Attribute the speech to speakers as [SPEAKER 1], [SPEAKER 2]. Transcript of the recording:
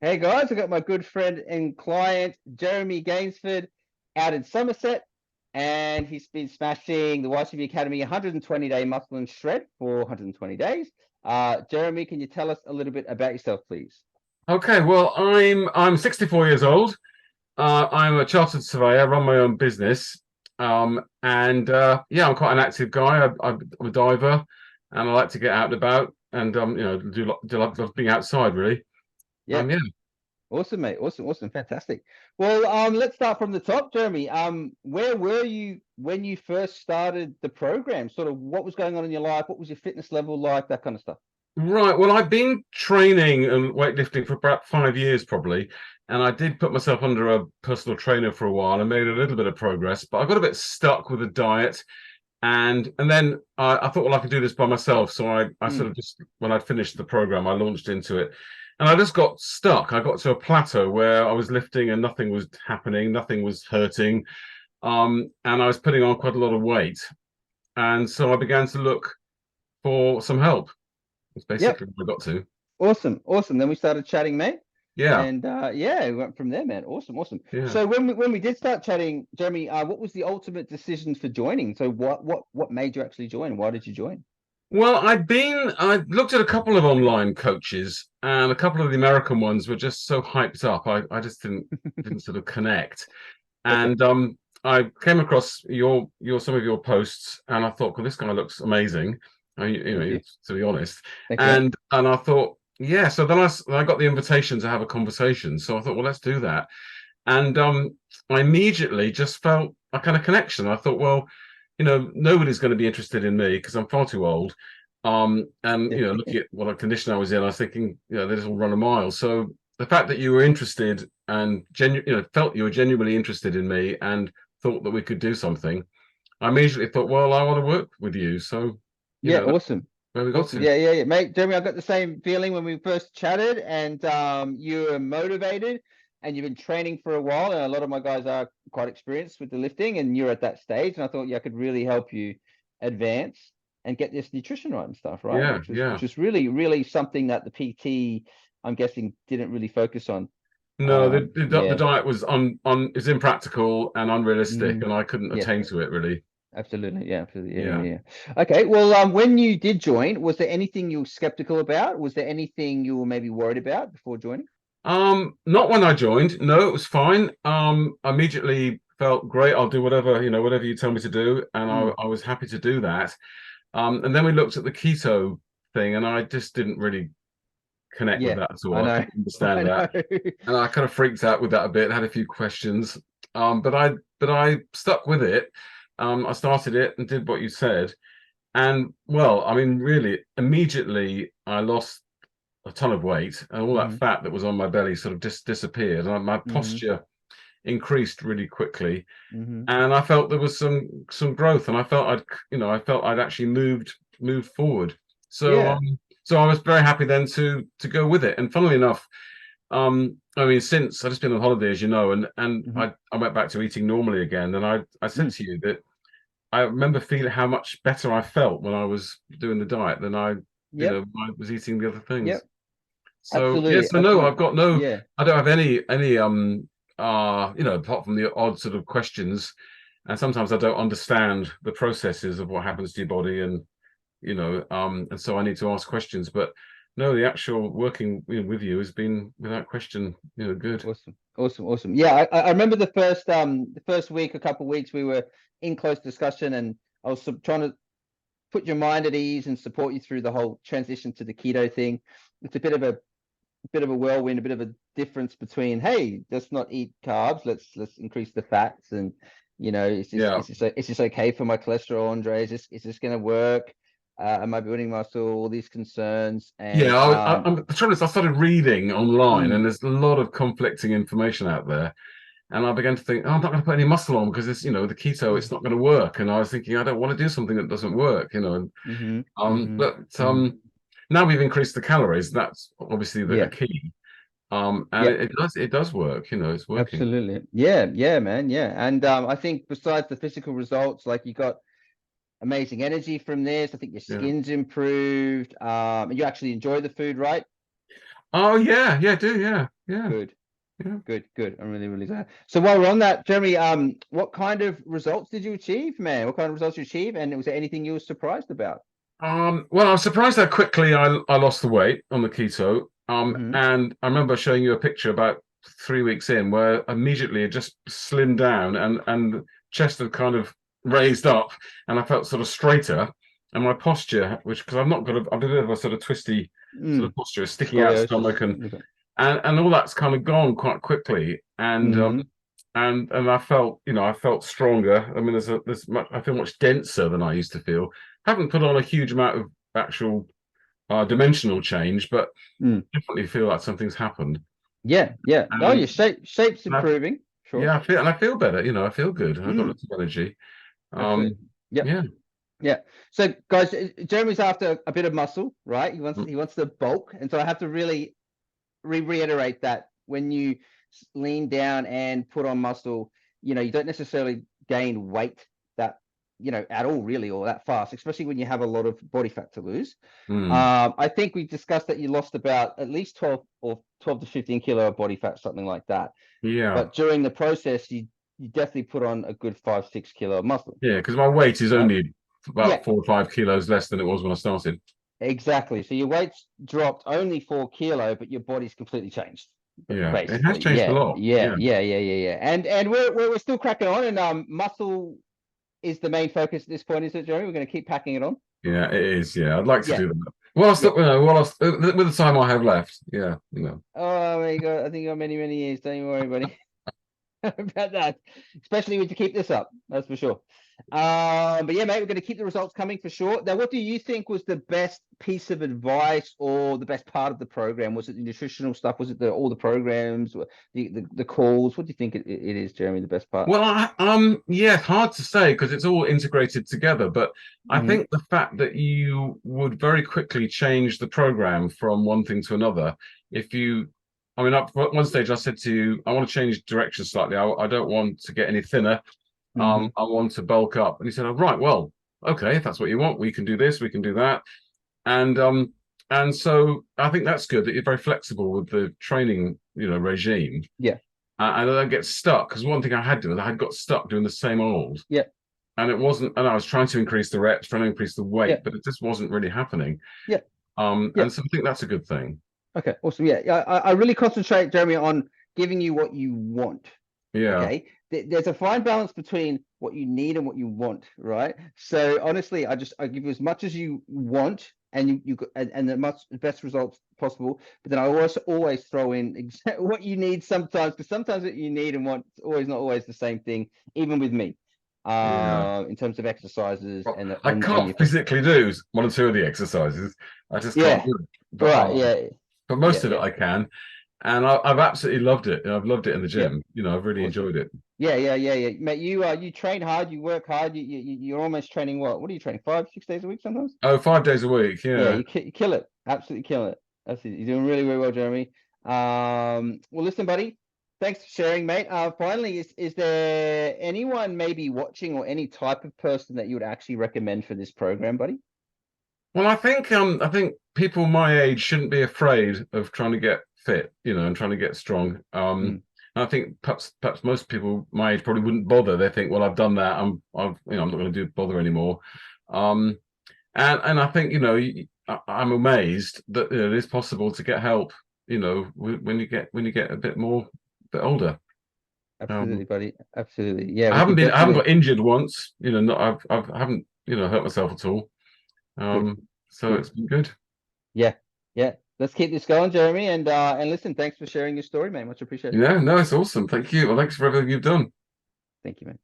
[SPEAKER 1] Hey guys, I got my good friend and client Jeremy Gainsford out in Somerset, and he's been smashing the Ycba Academy 120-day muscle and shred for 120 days. Jeremy, can you tell us a little bit about yourself, please?
[SPEAKER 2] Okay, well, I'm 64 years old. I'm a chartered surveyor, run my own business, and yeah, I'm quite an active guy. I'm a diver, and I like to get out and about, and do love being outside, really.
[SPEAKER 1] Yeah,
[SPEAKER 2] Yeah.
[SPEAKER 1] awesome, mate. Awesome, awesome, fantastic. Well, let's start from the top, Jeremy. Where were you when you first started the program? Sort of what was going on in your life? What was your fitness level like? That kind of stuff.
[SPEAKER 2] Right. Well, I've been training and weightlifting for about 5 years, probably, and I did put myself under a personal trainer for a while and made a little bit of progress, but I got a bit stuck with the diet. And then I thought, well, I could do this by myself. So I sort
[SPEAKER 1] Mm,
[SPEAKER 2] of just, when I'd finished the program, I launched into it. And I just got stuck. I got to a plateau where I was lifting and nothing was happening, nothing was hurting. And I was putting on quite a lot of weight. And so I began to look for some help. That's
[SPEAKER 1] yep.
[SPEAKER 2] basically what I got to.
[SPEAKER 1] Awesome, awesome. Then we started chatting, mate.
[SPEAKER 2] Yeah,
[SPEAKER 1] And yeah, we went from there, man. Awesome, awesome.
[SPEAKER 2] yeah.
[SPEAKER 1] So when we did start chatting, Jeremy, what was the ultimate decision for joining? So what made you actually join? Why did you join?
[SPEAKER 2] Well, I looked at a couple of online coaches, and a couple of the American ones were just so hyped up. I just didn't sort of connect.
[SPEAKER 1] Okay.
[SPEAKER 2] And I came across your some of your posts, and I thought, well, this guy looks amazing.
[SPEAKER 1] Thank you.
[SPEAKER 2] To be honest,
[SPEAKER 1] Thank you, mate.
[SPEAKER 2] and I thought, yeah. So then I got the invitation to have a conversation. So I thought, well, let's do that. And I immediately just felt a kind of connection. I thought, well, nobody's going to be interested in me because I'm far too old. And looking at what a condition I was in, I was thinking, they just all run a mile. So the fact that you were interested and felt you were genuinely interested in me and thought that we could do something, I immediately thought, well, I want to work with you. So,
[SPEAKER 1] Yeah,
[SPEAKER 2] that's
[SPEAKER 1] awesome.
[SPEAKER 2] where we got
[SPEAKER 1] Awesome.
[SPEAKER 2] to.
[SPEAKER 1] Yeah, yeah, yeah. Mate, Jeremy, I got the same feeling when we first chatted, and you were motivated and you've been training for a while, and a lot of my guys are quite experienced with the lifting, and you're at that stage, and I thought, yeah, I could really help you advance and get this nutrition right and stuff, right?
[SPEAKER 2] Yeah,
[SPEAKER 1] Which
[SPEAKER 2] yeah.
[SPEAKER 1] was really, really something that the PT, I'm guessing, didn't really focus on.
[SPEAKER 2] No, the
[SPEAKER 1] Yeah.
[SPEAKER 2] diet was is impractical and unrealistic,
[SPEAKER 1] Hmm.
[SPEAKER 2] and I couldn't
[SPEAKER 1] Yeah.
[SPEAKER 2] attain to it really.
[SPEAKER 1] Absolutely. Yeah, absolutely. Yeah,
[SPEAKER 2] Yeah.
[SPEAKER 1] yeah, yeah. Okay. Well, when you did join, was there anything you were skeptical about? Was there anything you were maybe worried about before joining?
[SPEAKER 2] Not when I joined. No, it was fine. I immediately felt great. I'll do whatever, whatever you tell me to do, and
[SPEAKER 1] Mm.
[SPEAKER 2] I was happy to do that. And then we looked at the keto thing, and I just didn't really connect with
[SPEAKER 1] Yeah,
[SPEAKER 2] that at
[SPEAKER 1] I
[SPEAKER 2] all. I
[SPEAKER 1] know.
[SPEAKER 2] couldn't understand
[SPEAKER 1] I
[SPEAKER 2] that,
[SPEAKER 1] know.
[SPEAKER 2] and I kind of freaked out with that a bit. Had a few questions, but I stuck with it. I started it and did what you said, and well, I mean, really, immediately I lost a ton of weight, and all that
[SPEAKER 1] Hmm.
[SPEAKER 2] fat that was on my belly sort of just disappeared, and my
[SPEAKER 1] Hmm.
[SPEAKER 2] posture increased really quickly,
[SPEAKER 1] Hmm.
[SPEAKER 2] and I felt there was some growth, and I felt I'd actually moved forward. So
[SPEAKER 1] Yeah.
[SPEAKER 2] so I was very happy then to go with it. And funnily enough, I mean, since I've just been on holiday, as you know, and
[SPEAKER 1] Hmm.
[SPEAKER 2] I went back to eating normally again, and I said
[SPEAKER 1] Mm.
[SPEAKER 2] to you that I remember feeling how much better I felt when I was doing the diet than
[SPEAKER 1] Yep.
[SPEAKER 2] when I was eating the other things.
[SPEAKER 1] Yep.
[SPEAKER 2] So yeah,
[SPEAKER 1] Absolutely.
[SPEAKER 2] so no,
[SPEAKER 1] Absolutely.
[SPEAKER 2] I've got no,
[SPEAKER 1] Yeah.
[SPEAKER 2] I don't have any apart from the odd sort of questions, and sometimes I don't understand the processes of what happens to your body, and so I need to ask questions. But no, the actual working with you has been without question, good.
[SPEAKER 1] Awesome. Awesome. Awesome. Yeah. I remember the first week, a couple of weeks, we were in close discussion, and I was trying to put your mind at ease and support you through the whole transition to the keto thing. It's a bit of a whirlwind, a bit of a difference between, hey, let's not eat carbs, let's increase the fats, and it's just
[SPEAKER 2] Yeah.
[SPEAKER 1] it's just okay for my cholesterol, Andre. Is this going to work? Am I building muscle? All these concerns,
[SPEAKER 2] Yeah,
[SPEAKER 1] and
[SPEAKER 2] I'm the trouble is I started reading online, and
[SPEAKER 1] mm,
[SPEAKER 2] there's a lot of conflicting information out there. And I began to think, oh, I'm not going to put any muscle on because it's, the keto,
[SPEAKER 1] mm,
[SPEAKER 2] it's not going to work. And I was thinking, I don't want to do something that doesn't work, And
[SPEAKER 1] mm-hmm,
[SPEAKER 2] um,
[SPEAKER 1] mm-hmm,
[SPEAKER 2] but
[SPEAKER 1] mm-hmm.
[SPEAKER 2] um, now we've increased the calories. That's obviously a
[SPEAKER 1] Yeah,
[SPEAKER 2] key. And
[SPEAKER 1] yeah,
[SPEAKER 2] it does work. It's working.
[SPEAKER 1] absolutely. Yeah, yeah, man, yeah. And I think besides the physical results, like you got amazing energy from this. I think your
[SPEAKER 2] Yeah.
[SPEAKER 1] skin's improved. And you actually enjoy the food, right?
[SPEAKER 2] Oh yeah, yeah, I do, yeah, Yeah.
[SPEAKER 1] Good.
[SPEAKER 2] Yeah.
[SPEAKER 1] Good. I'm really, really glad. So while we're on that, Jeremy, what kind of results did you achieve, man? What kind of results you achieve? And was there anything you were surprised about?
[SPEAKER 2] Well, I was surprised how quickly I lost the weight on the keto.
[SPEAKER 1] Hmm.
[SPEAKER 2] And I remember showing you a picture about 3 weeks in where immediately it just slimmed down and chest had kind of raised up, and I felt sort of straighter, and my posture, which because I've not got a bit of a sort of twisty sort of posture, sticking out stomach,
[SPEAKER 1] Scoliosis.
[SPEAKER 2] and all that's kind of gone quite quickly,
[SPEAKER 1] Mm-hmm.
[SPEAKER 2] and I felt, I felt stronger. I mean, I feel much denser than I used to feel. Haven't put on a huge amount of actual dimensional change, but
[SPEAKER 1] Mm.
[SPEAKER 2] definitely feel like something's happened.
[SPEAKER 1] Yeah. Oh,
[SPEAKER 2] And,
[SPEAKER 1] your shape's
[SPEAKER 2] and I,
[SPEAKER 1] improving. Sure.
[SPEAKER 2] yeah, I feel better. I feel good. I've got
[SPEAKER 1] Mm.
[SPEAKER 2] lots of energy.
[SPEAKER 1] Absolutely. Yep.
[SPEAKER 2] Yeah.
[SPEAKER 1] Yeah. So guys, Jeremy's after a bit of muscle, right? He wants the bulk. And so I have to really reiterate that when you lean down and put on muscle, you don't necessarily gain weight that, at all really, or that fast, especially when you have a lot of body fat to lose.
[SPEAKER 2] Mm.
[SPEAKER 1] I think we discussed that you lost about at least 12 to 15 kilo of body fat, something like that.
[SPEAKER 2] Yeah.
[SPEAKER 1] But during the process, you definitely put on a good 5-6 kilo of muscle.
[SPEAKER 2] Yeah. Because my weight is
[SPEAKER 1] Right?
[SPEAKER 2] only
[SPEAKER 1] Yeah,
[SPEAKER 2] about 4 or 5 kilos less than it was when I started.
[SPEAKER 1] exactly. So your weight's dropped only 4 kilo, but your body's completely changed,
[SPEAKER 2] Yeah. It has
[SPEAKER 1] basically.
[SPEAKER 2] changed a
[SPEAKER 1] Yeah,
[SPEAKER 2] lot.
[SPEAKER 1] yeah,
[SPEAKER 2] Yeah.
[SPEAKER 1] yeah, yeah, yeah, yeah. And we're still cracking on, and muscle is the main focus at this point, is it, Jeremy? We're going to keep packing it on.
[SPEAKER 2] Yeah. It is. Yeah. I'd like to
[SPEAKER 1] Yeah,
[SPEAKER 2] do that. Well,
[SPEAKER 1] yeah.
[SPEAKER 2] with the time I have left. Yeah.
[SPEAKER 1] Oh my God, I think you got many, many years. Don't you worry, buddy. About that, especially with to keep this up, that's for sure. But yeah, mate, we're going to keep the results coming for sure. Now, what do you think was the best piece of advice or the best part of the program? Was it the nutritional stuff? Was it all the programs, the calls? What do you think it is, Jeremy? The best part?
[SPEAKER 2] Well, yeah, hard to say because it's all integrated together. But I
[SPEAKER 1] Hmm.
[SPEAKER 2] think the fact that you would very quickly change the program from one thing to another, if you, I mean, at one stage I said to you, I want to change direction slightly. I don't want to get any thinner.
[SPEAKER 1] Hmm.
[SPEAKER 2] I want to bulk up. And he said, "Oh, right, well, okay, if that's what you want, we can do this, we can do that." And so I think that's good that you're very flexible with the training, regime,
[SPEAKER 1] Yeah,
[SPEAKER 2] and I don't get stuck, because one thing I had to do is I had got stuck doing the same old,
[SPEAKER 1] yeah,
[SPEAKER 2] and it wasn't. And I was trying to increase the reps, trying to increase the
[SPEAKER 1] yeah,
[SPEAKER 2] weight, but it just wasn't really happening.
[SPEAKER 1] yeah, yeah.
[SPEAKER 2] And so I think that's a good thing.
[SPEAKER 1] Okay, awesome. Yeah, I really concentrate, Jeremy, on giving you what you want.
[SPEAKER 2] Yeah,
[SPEAKER 1] Okay, there's a fine balance between what you need and what you want, right? So honestly, I give you as much as you want, and and the best results possible. But then I also always throw in what you need sometimes, because sometimes what you need and want is always not always the same thing, even with me.
[SPEAKER 2] yeah.
[SPEAKER 1] In terms of exercises
[SPEAKER 2] Well,
[SPEAKER 1] and
[SPEAKER 2] I
[SPEAKER 1] on
[SPEAKER 2] can't
[SPEAKER 1] your
[SPEAKER 2] physically do one or two of the exercises. I just can't
[SPEAKER 1] yeah,
[SPEAKER 2] do it. But
[SPEAKER 1] right, yeah,
[SPEAKER 2] but
[SPEAKER 1] yeah,
[SPEAKER 2] most of it
[SPEAKER 1] yeah,
[SPEAKER 2] I can, and I've absolutely loved it. I've loved it in the
[SPEAKER 1] yeah,
[SPEAKER 2] gym. I've really
[SPEAKER 1] awesome.
[SPEAKER 2] enjoyed it.
[SPEAKER 1] Yeah. Mate, you train hard, you work hard, you're almost training what are you training? 5-6 days a week sometimes?
[SPEAKER 2] Oh, 5 days a week.
[SPEAKER 1] Yeah,
[SPEAKER 2] Yeah.
[SPEAKER 1] you kill it. Absolutely kill it. Absolutely. You're doing really, really well, Jeremy. Well, listen, buddy. Thanks for sharing, mate. Finally, is there anyone maybe watching or any type of person that you would actually recommend for this program, buddy?
[SPEAKER 2] Well, I think people my age shouldn't be afraid of trying to get fit, and trying to get strong.
[SPEAKER 1] Mm,
[SPEAKER 2] I think perhaps most people my age probably wouldn't bother. They think, well, I've done that. I'm not going to do bother anymore. Um, and I think, I'm amazed that it is possible to get help. When you get a bit older.
[SPEAKER 1] absolutely,
[SPEAKER 2] Um,
[SPEAKER 1] buddy. Absolutely. Yeah, we can
[SPEAKER 2] I haven't
[SPEAKER 1] definitely.
[SPEAKER 2] got injured once. I haven't hurt myself at all.
[SPEAKER 1] Good,
[SPEAKER 2] So
[SPEAKER 1] good.
[SPEAKER 2] it's been good.
[SPEAKER 1] Yeah, yeah. Let's keep this going, Jeremy. And listen, thanks for sharing your story, mate. Much appreciated.
[SPEAKER 2] Yeah, no, it's awesome. Thank you. Well, thanks for everything you've done.
[SPEAKER 1] Thank you, man.